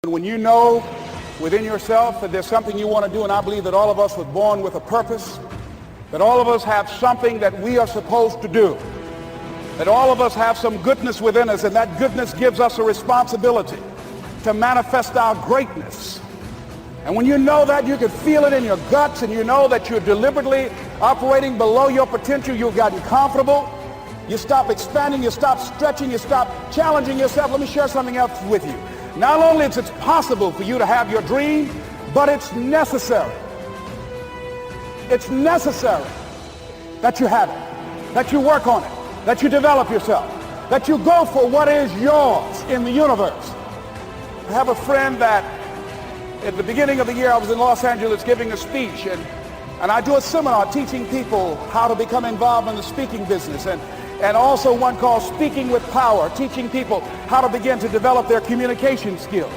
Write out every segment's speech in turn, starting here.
When you know within yourself that there's something you want to do, and I believe that all of us were born with a purpose, that all of us have something that we are supposed to do, that all of us have some goodness within us, and that goodness gives us a responsibility to manifest our greatness. And when you know that, you can feel it in your guts, and you know that you're deliberately operating below your potential, you've gotten comfortable, you stop expanding, you stop stretching, you stop challenging yourself. Let me share something else with you. Not only is it possible for you to have your dream, but it's necessary. It's necessary that you have it, that you work on it, that you develop yourself, that you go for what is yours in the universe. I have a friend that at the beginning of the year I was in Los Angeles giving a speech, and I do a seminar teaching people how to become involved in the speaking business, and also one called Speaking with Power, teaching people how to begin to develop their communication skills.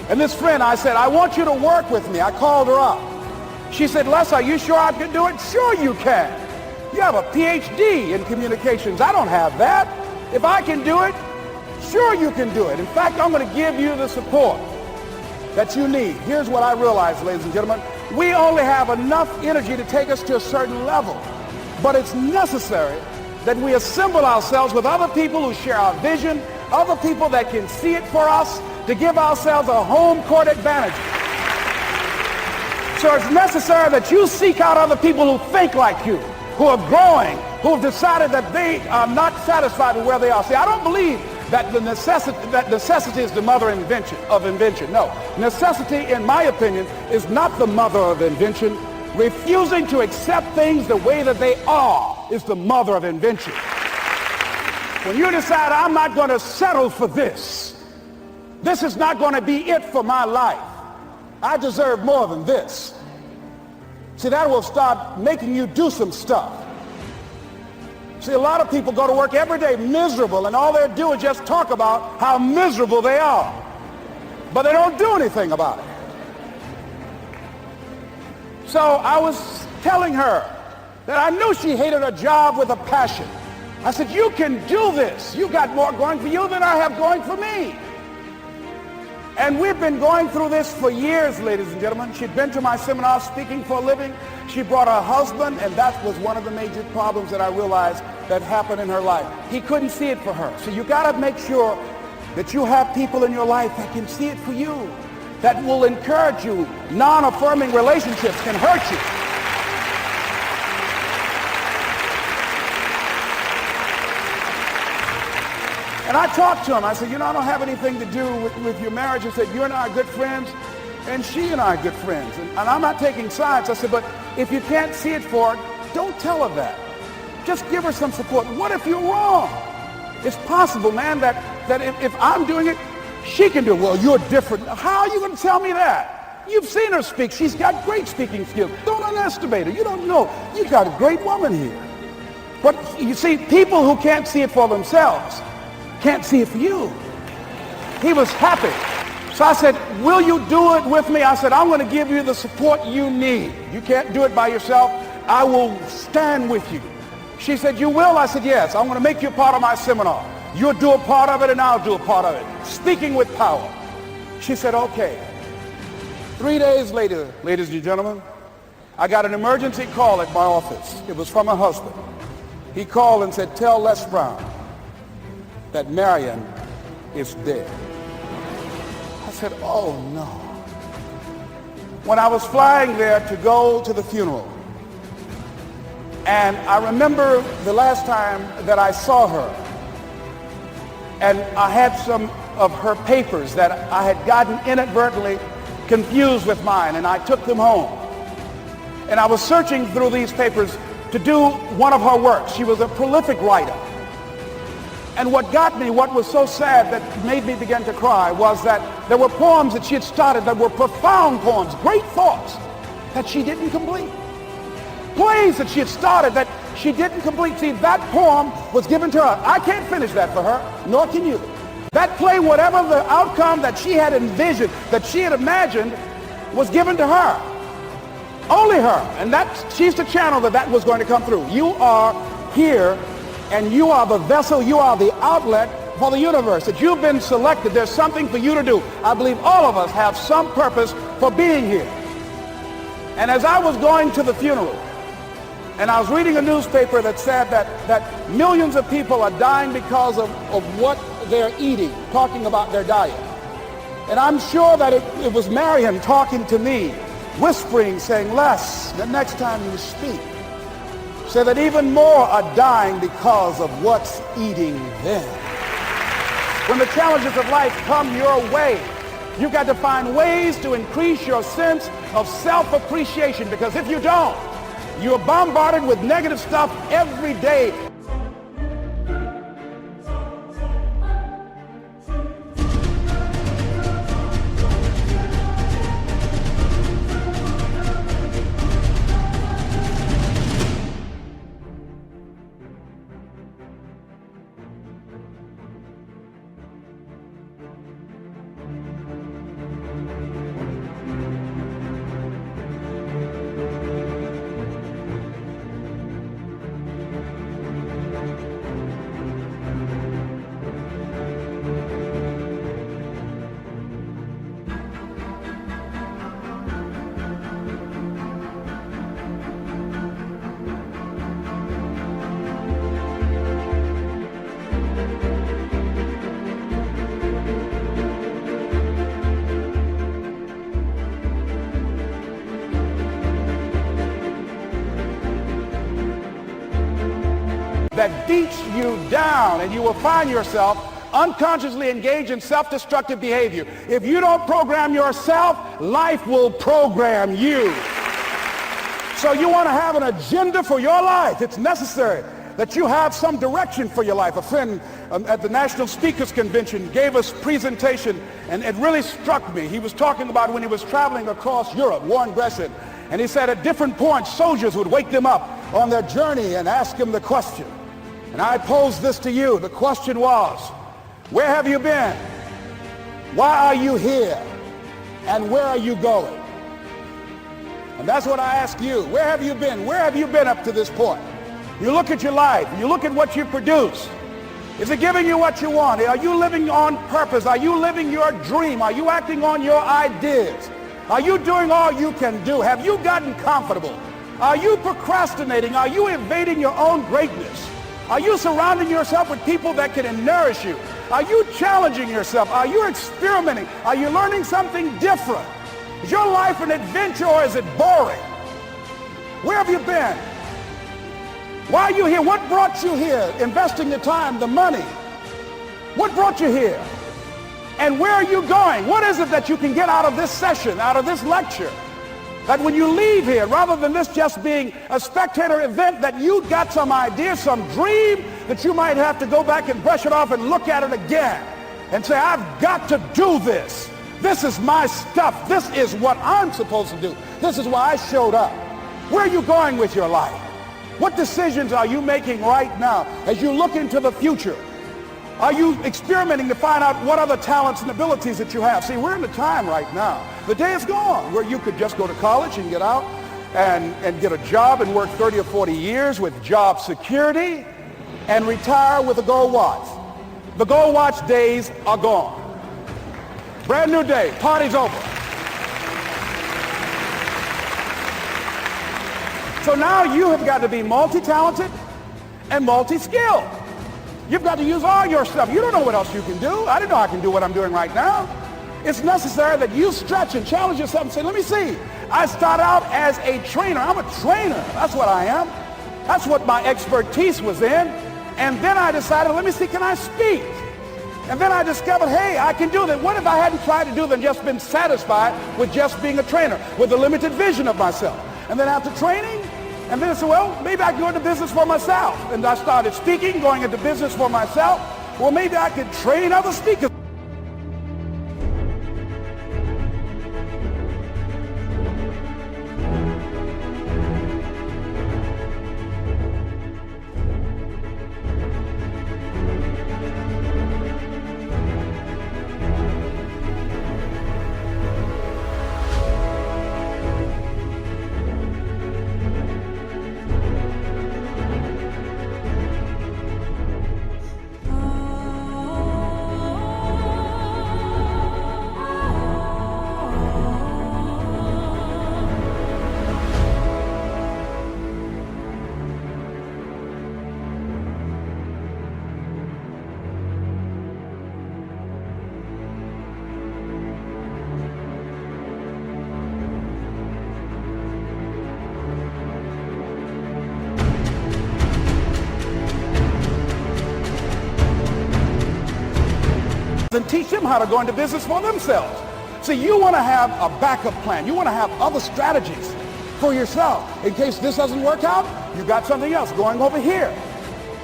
And this friend, I said, I want you to work with me. I called her up. She said, Les, are you sure I can do it? Sure you can. You have a PhD in communications. I don't have that. If I can do it, sure you can do it. In fact, I'm going to give you the support that you need. Here's what I realized, ladies and gentlemen. We only have enough energy to take us to a certain level, but it's necessary that we assemble ourselves with other people who share our vision, other people that can see it for us, to give ourselves a home court advantage. So it's necessary that you seek out other people who think like you, who are growing, who have decided that they are not satisfied with where they are. See, I don't believe that necessity is the mother of invention. No, necessity, in my opinion, is not the mother of invention. Refusing to accept things the way that they are is the mother of invention. When you decide, I'm not going to settle for this is not going to be it for my life, I deserve more than this. See, that will start making you do some stuff. See, a lot of people go to work every day miserable, and all they do is just talk about how miserable they are, but they don't do anything about it. So I was telling her that I knew she hated her job with a passion. I said, you can do this. You got more going for you than I have going for me. And we've been going through this for years, ladies and gentlemen. She'd been to my seminar speaking for a living. She brought her husband, and that was one of the major problems that I realized that happened in her life. He couldn't see it for her. So you got to make sure that you have people in your life that can see it for you, that will encourage you. Non-affirming relationships can hurt you. And I talked to him. I said, I don't have anything to do with your marriage. I said, you and I are good friends, and she and I are good friends. And I'm not taking sides. I said, but if you can't see it for her, don't tell her that. Just give her some support. What if you're wrong? It's possible, man, that if I'm doing it, she can do it. Well, you're different. How are you going to tell me that? You've seen her speak. She's got great speaking skills. Don't underestimate her. You don't know. You got a great woman here. But you see, people who can't see it for themselves can't see it for you. He was happy. So I said, will you do it with me? I said, I'm going to give you the support you need. You can't do it by yourself. I will stand with you. She said, you will? I said, yes. I'm going to make you a part of my seminar. You'll do a part of it, and I'll do a part of it. Speaking with Power. She said, okay. 3 days later, ladies and gentlemen, I got an emergency call at my office. It was from her husband. He called and said, tell Les Brown that Marion is dead. I said, oh no. When I was flying there to go to the funeral, and I remember the last time that I saw her, and I had some of her papers that I had gotten inadvertently confused with mine, and I took them home. And I was searching through these papers to do one of her works. She was a prolific writer. And what got me, what was so sad that made me begin to cry, was that there were poems that she had started that were profound poems, great thoughts, that she didn't complete. Plays that she had started that she didn't complete. See, that poem was given to her. I can't finish that for her, nor can you. That play, whatever the outcome that she had envisioned, that she had imagined, was given to her. Only her. And she's the channel that was going to come through. You are here, and you are the vessel, you are the outlet for the universe, that you've been selected. There's something for you to do. I believe all of us have some purpose for being here. And as I was going to the funeral, and I was reading a newspaper that said that millions of people are dying because of what they're eating, talking about their diet. And I'm sure that it was Marion talking to me, whispering, saying, Les, the next time you speak, say that even more are dying because of what's eating them. When the challenges of life come your way, you've got to find ways to increase your sense of self-appreciation, because if you don't, you're bombarded with negative stuff every day. That beats you down, and you will find yourself unconsciously engaged in self-destructive behavior. If you don't program yourself, life will program you. So you want to have an agenda for your life. It's necessary that you have some direction for your life. A friend at the National Speakers Convention gave us a presentation, and it really struck me. He was talking about when he was traveling across Europe, Warren Gresham, and he said at different points, soldiers would wake them up on their journey and ask him the question. And I pose this to you. The question was, where have you been? Why are you here? And where are you going? And that's what I ask you. Where have you been? Where have you been up to this point? You look at your life. You look at what you produce. Is it giving you what you want? Are you living on purpose? Are you living your dream? Are you acting on your ideas? Are you doing all you can do? Have you gotten comfortable? Are you procrastinating? Are you evading your own greatness? Are you surrounding yourself with people that can nourish you? Are you challenging yourself? Are you experimenting? Are you learning something different? Is your life an adventure, or is it boring? Where have you been? Why are you here? What brought you here? Investing the time, the money. What brought you here? And where are you going? What is it that you can get out of this session, out of this lecture? That when you leave here, rather than this just being a spectator event, that you got some idea, some dream, that you might have to go back and brush it off and look at it again and say, I've got to do this. This is my stuff. This is what I'm supposed to do. This is why I showed up. Where are you going with your life? What decisions are you making right now as you look into the future? Are you experimenting to find out what other talents and abilities that you have? See, we're in a time right now. The day is gone where you could just go to college and get out and get a job and work 30 or 40 years with job security and retire with a gold watch. The gold watch days are gone. Brand new day. Party's over. So now you have got to be multi-talented and multi-skilled. You've got to use all your stuff. You don't know what else you can do. I didn't know I can do what I'm doing right now. It's necessary that you stretch and challenge yourself and say, let me see. I start out as a trainer. I'm a trainer. That's what I am. That's what my expertise was in. And then I decided, let me see, can I speak? And then I discovered, hey, I can do that. What if I hadn't tried to do that and just been satisfied with just being a trainer, with a limited vision of myself? And then after training, and then I said, well, maybe I can go into business for myself. And I started speaking, going into business for myself. Well, maybe I could train other speakers. teach them how to go into business for themselves. See, you want to have a backup plan. You want to have other strategies for yourself. In case this doesn't work out, you got something else going over here.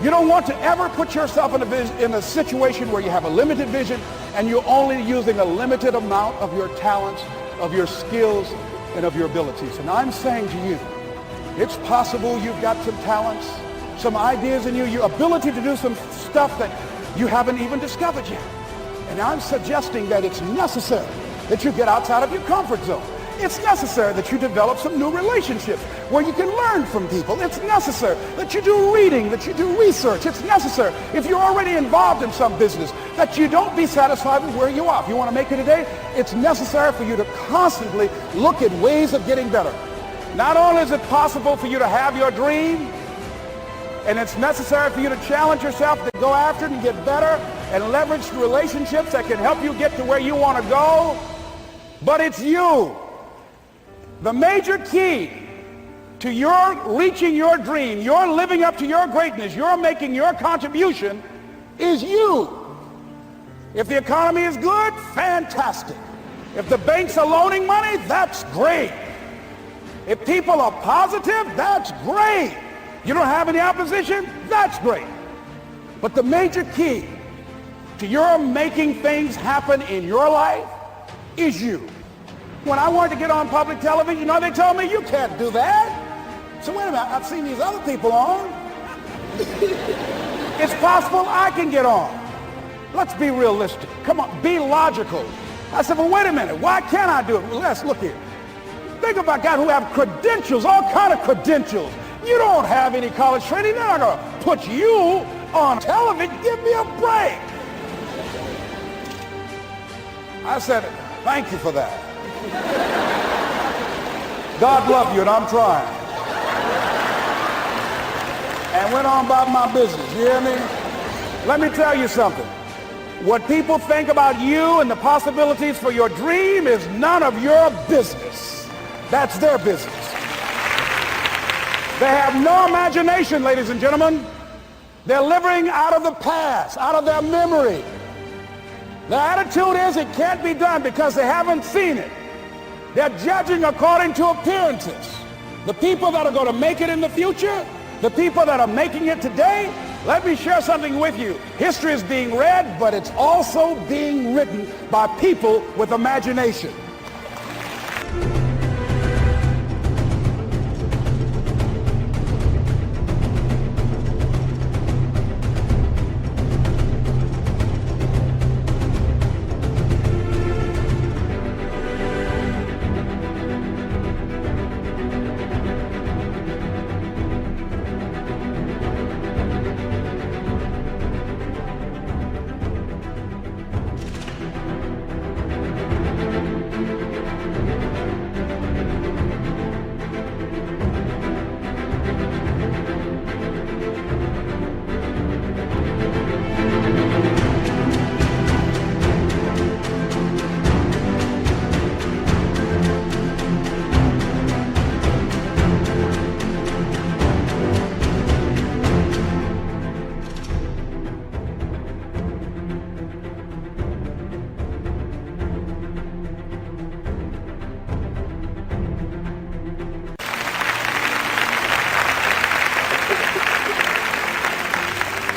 You don't want to ever put yourself in a situation where you have a limited vision and you're only using a limited amount of your talents, of your skills, and of your abilities. And I'm saying to you, it's possible you've got some talents, some ideas in you, your ability to do some stuff that you haven't even discovered yet. And I'm suggesting that it's necessary that you get outside of your comfort zone. It's necessary that you develop some new relationships where you can learn from people. It's necessary that you do reading, that you do research. It's necessary, if you're already involved in some business, that you don't be satisfied with where you are. If you want to make it today, it's necessary for you to constantly look at ways of getting better. Not only is it possible for you to have your dream, and it's necessary for you to challenge yourself to go after it and get better and leverage relationships that can help you get to where you want to go, but it's you. The major key to your reaching your dream, your living up to your greatness, your making your contribution is you. If the economy is good, fantastic. If the banks are loaning money, that's great. If people are positive, that's great. You don't have any opposition, that's great. But the major key to your making things happen in your life is you. When I wanted to get on public television, you know, they told me, you can't do that. So wait a minute, I've seen these other people on. It's possible I can get on. Let's be realistic. Come on, be logical. I said, well, wait a minute, why can't I do it? Well, let's look here. Think about guys who have credentials, all kind of credentials. You don't have any college training. They're not going to put you on television. Give me a break. I said, thank you for that. God love you, and I'm trying. And went on about my business. You hear me? Let me tell you something. What people think about you and the possibilities for your dream is none of your business. That's their business. They have no imagination, ladies and gentlemen. They're living out of the past, out of their memory. Their attitude is it can't be done because they haven't seen it. They're judging according to appearances. The people that are going to make it in the future, the people that are making it today, let me share something with you. History is being read, but it's also being written by people with imagination.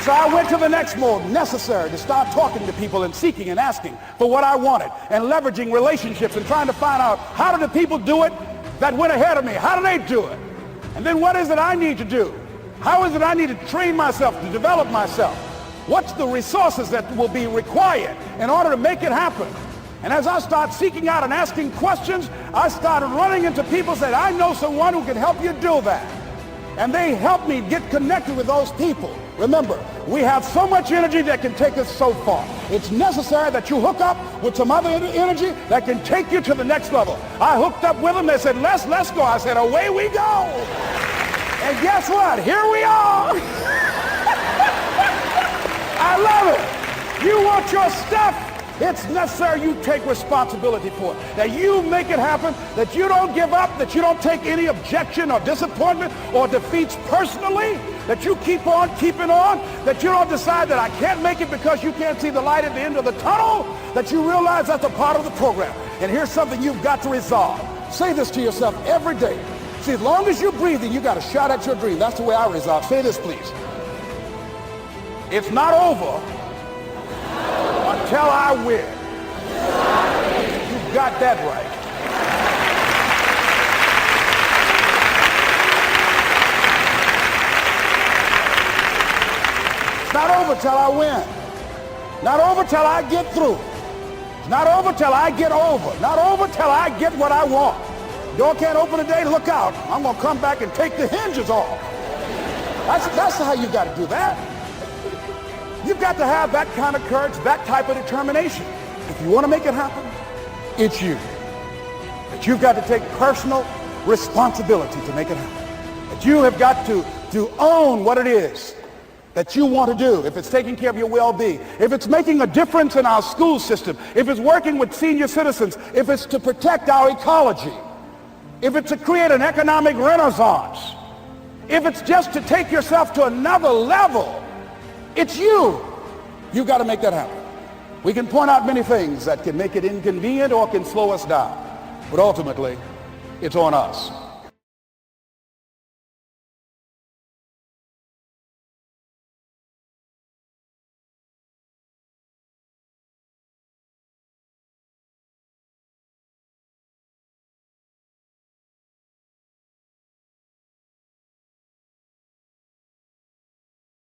So I went to the next mode, necessary, to start talking to people and seeking and asking for what I wanted and leveraging relationships and trying to find out how do the people do it that went ahead of me? How do they do it? And then what is it I need to do? How is it I need to train myself, to develop myself? What's the resources that will be required in order to make it happen? And as I start seeking out and asking questions, I started running into people who said, I know someone who can help you do that. And they helped me get connected with those people. Remember, we have so much energy that can take us so far. It's necessary that you hook up with some other energy that can take you to the next level. I hooked up with them. They said, let's go. I said, away we go. And guess what? Here we are. I love it. You want your stuff? It's necessary you take responsibility for it, that you make it happen, that you don't give up, that you don't take any objection or disappointment or defeats personally, that you keep on keeping on, that you don't decide that I can't make it because you can't see the light at the end of the tunnel, that you realize that's a part of the program. And here's something you've got to resolve. Say this to yourself every day. See, as long as you're breathing, you got a shot at your dream. That's the way I resolve. Say this, please. It's not over until I win. You've got that right. It's not over till I win. Not over till I get through. It's not over till I get over. Not over till I get what I want. Door can't open today, look out. I'm going to come back and take the hinges off. That's how you got to do that. You've got to have that kind of courage, that type of determination. If you want to make it happen, it's you. But you've got to take personal responsibility to make it happen. That you have got to own what it is that you want to do. If it's taking care of your well-being, if it's making a difference in our school system, if it's working with senior citizens, if it's to protect our ecology, if it's to create an economic renaissance, if it's just to take yourself to another level, it's you. You've got to make that happen. We can point out many things that can make it inconvenient or can slow us down, but ultimately, it's on us.